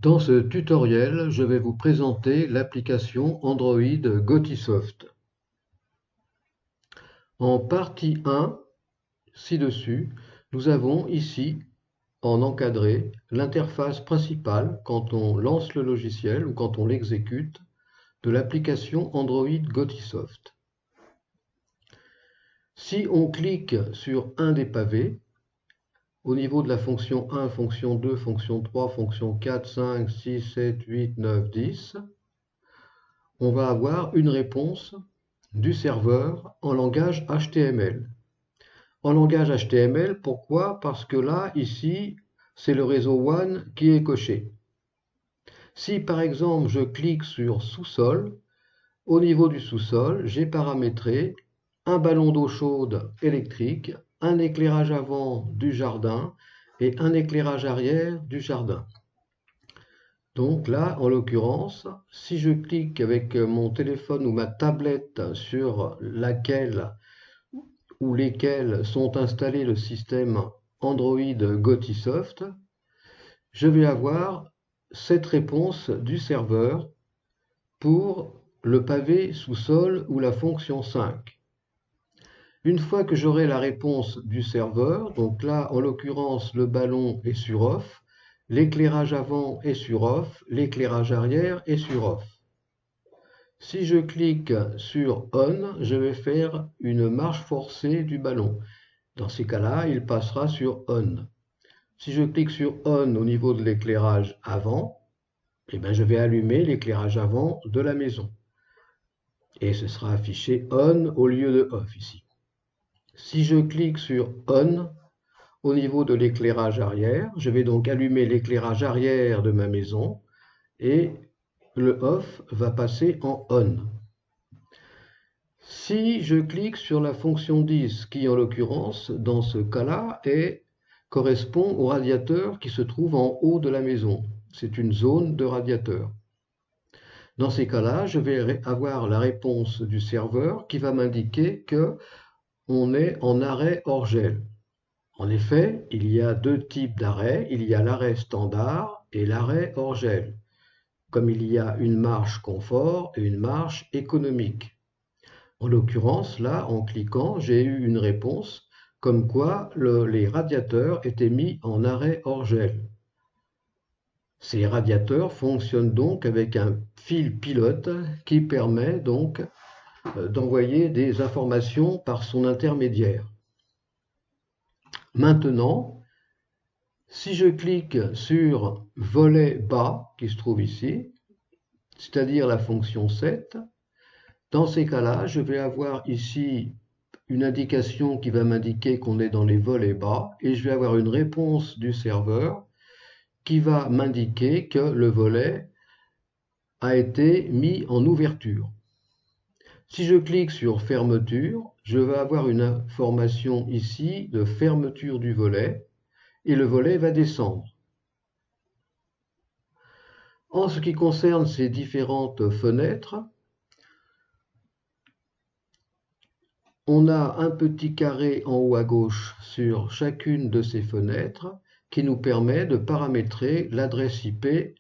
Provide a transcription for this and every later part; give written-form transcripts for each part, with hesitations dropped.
Dans ce tutoriel, je vais vous présenter l'application Android Gotisoft. En partie 1, ci-dessus, nous avons ici, en encadré, l'interface principale quand on lance le logiciel ou quand on l'exécute de l'application Android Gotisoft. Si on clique sur un des pavés, au niveau de la fonction 1, fonction 2, fonction 3, fonction 4, 5, 6, 7, 8, 9, 10, on va avoir une réponse du serveur en langage HTML. En langage HTML, pourquoi? Parce que là, ici, c'est le réseau WAN qui est coché. Si par exemple je clique sur sous-sol, au niveau du sous-sol, j'ai paramétré un ballon d'eau chaude électrique, un éclairage avant du jardin et un éclairage arrière du jardin. Donc là, en l'occurrence, si je clique avec mon téléphone ou ma tablette sur laquelle ou lesquels sont installés le système Android Gotisoft, je vais avoir cette réponse du serveur pour le pavé sous-sol ou la fonction 5. Une fois que j'aurai la réponse du serveur, donc là en l'occurrence le ballon est sur off, l'éclairage avant est sur off, l'éclairage arrière est sur off. Si je clique sur On, je vais faire une marche forcée du ballon. Dans ces cas-là, il passera sur On. Si je clique sur On au niveau de l'éclairage avant, je vais allumer l'éclairage avant de la maison. Et ce sera affiché On au lieu de Off ici. Si je clique sur On au niveau de l'éclairage arrière, je vais donc allumer l'éclairage arrière de ma maison et le Off va passer en On. Si je clique sur la fonction 10, qui en l'occurrence, dans ce cas-là, correspond au radiateur qui se trouve en haut de la maison. C'est une zone de radiateur. Dans ces cas-là, je vais avoir la réponse du serveur qui va m'indiquer qu'on est en arrêt hors gel. En effet, il y a deux types d'arrêt. Il y a l'arrêt standard et l'arrêt hors gel, comme il y a une marche confort et une marche économique. En l'occurrence, là, en cliquant, j'ai eu une réponse comme quoi les radiateurs étaient mis en arrêt hors gel. Ces radiateurs fonctionnent donc avec un fil pilote qui permet donc d'envoyer des informations par son intermédiaire. Maintenant, si je clique sur volet bas qui se trouve ici, c'est-à-dire la fonction 7, dans ces cas-là, je vais avoir ici une indication qui va m'indiquer qu'on est dans les volets bas et je vais avoir une réponse du serveur qui va m'indiquer que le volet a été mis en ouverture. Si je clique sur fermeture, je vais avoir une information ici de fermeture du volet et le volet va descendre. En ce qui concerne ces différentes fenêtres, on a un petit carré en haut à gauche sur chacune de ces fenêtres qui nous permet de paramétrer l'adresse IP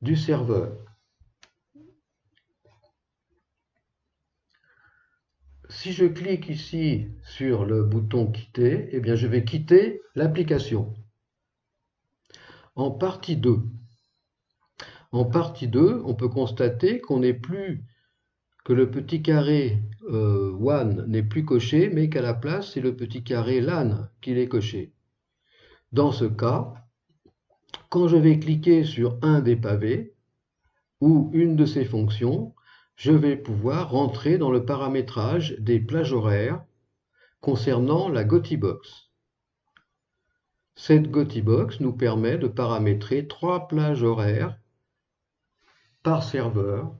du serveur. Si je clique ici sur le bouton quitter, je vais quitter l'application. En partie 2. En partie 2, on peut constater qu'on n'est plus que le petit carré WAN n'est plus coché, mais qu'à la place, c'est le petit carré LAN qui est coché. Dans ce cas, quand je vais cliquer sur un des pavés ou une de ces fonctions, je vais pouvoir rentrer dans le paramétrage des plages horaires concernant la Gotibox. Cette Gotibox nous permet de paramétrer 3 plages horaires par serveur,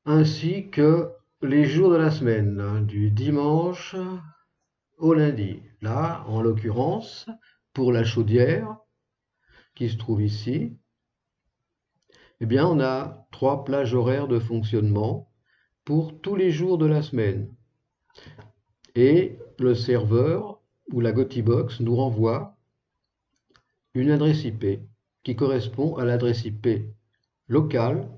ainsi que les jours de la semaine, du dimanche au lundi. Là, en l'occurrence, pour la chaudière qui se trouve ici, on a 3 plages horaires de fonctionnement pour tous les jours de la semaine. Et le serveur ou la Gotibox nous renvoie une adresse IP. qui correspond à l'adresse IP locale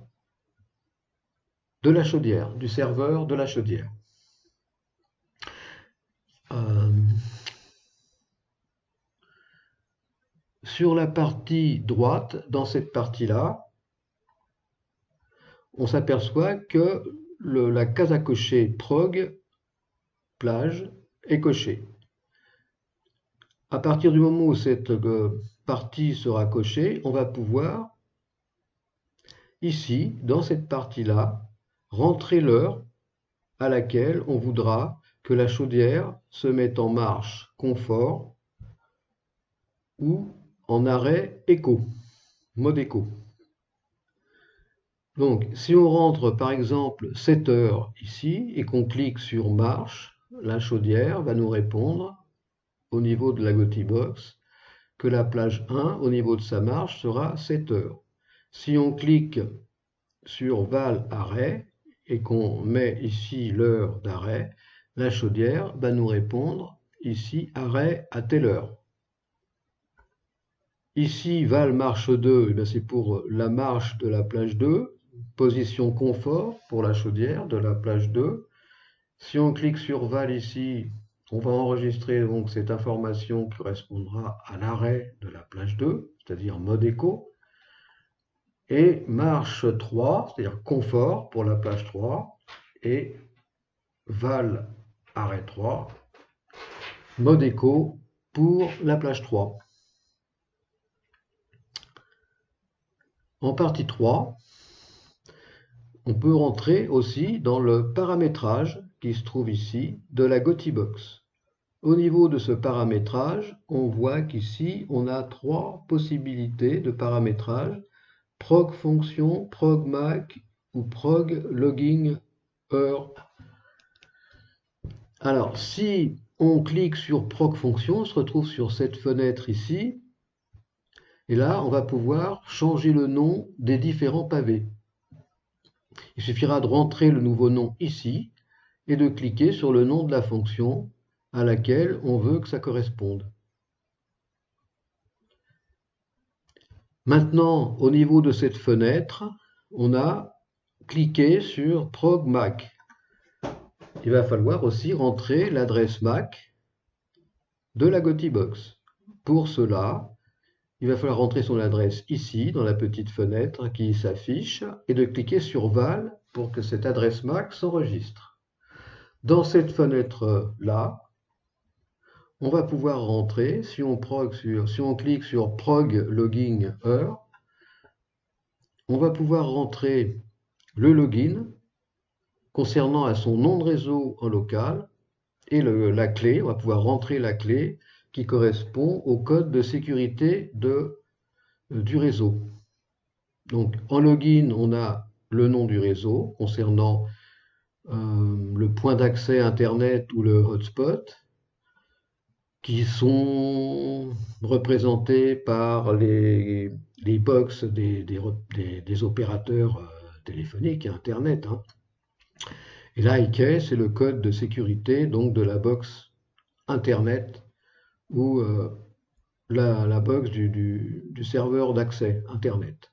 de la chaudière, du serveur de la chaudière. Sur la partie droite, dans cette partie-là, on s'aperçoit que la case à cocher prog plage est cochée. À partir du moment où cette partie sera cochée, on va pouvoir, ici, dans cette partie-là, rentrer l'heure à laquelle on voudra que la chaudière se mette en marche confort ou en arrêt écho, mode écho. Donc, si on rentre par exemple 7 heures ici et qu'on clique sur marche, la chaudière va nous répondre au niveau de la Gotibox que la plage 1, au niveau de sa marche, sera 7 heures. Si on clique sur val arrêt et qu'on met ici l'heure d'arrêt, la chaudière va nous répondre ici arrêt à telle heure. Ici, val marche 2, c'est pour la marche de la plage 2, position confort pour la chaudière de la plage 2. Si on clique sur val ici, on va enregistrer donc cette information qui correspondra à l'arrêt de la plage 2, c'est-à-dire mode écho. Et marche 3, c'est-à-dire confort pour la plage 3, et val arrêt 3, mode écho pour la plage 3. En partie 3, on peut rentrer aussi dans le paramétrage qui se trouve ici de la Gotibox. Au niveau de ce paramétrage, on voit qu'ici, on a 3 possibilités de paramétrage: prog fonction, prog mac ou prog logging heure. Alors, si on clique sur prog fonction, on se retrouve sur cette fenêtre ici. Et là, on va pouvoir changer le nom des différents pavés. Il suffira de rentrer le nouveau nom ici et de cliquer sur le nom de la fonction à laquelle on veut que ça corresponde. Maintenant, au niveau de cette fenêtre, on a cliqué sur prog mac. Il va falloir aussi rentrer l'adresse MAC de la Gotibox. Pour cela, il va falloir rentrer son adresse ici, dans la petite fenêtre qui s'affiche, et de cliquer sur val pour que cette adresse MAC s'enregistre. Dans cette fenêtre-là, on va pouvoir rentrer, si on clique sur prog logging heure, on va pouvoir rentrer le login concernant à son nom de réseau en local et la clé, on va pouvoir rentrer la clé qui correspond au code de sécurité du réseau. Donc en login, on a le nom du réseau concernant le point d'accès Internet ou le hotspot, qui sont représentés par les box des opérateurs téléphoniques et Internet. Et l'IK, c'est le code de sécurité donc de la box Internet ou la box du serveur d'accès Internet.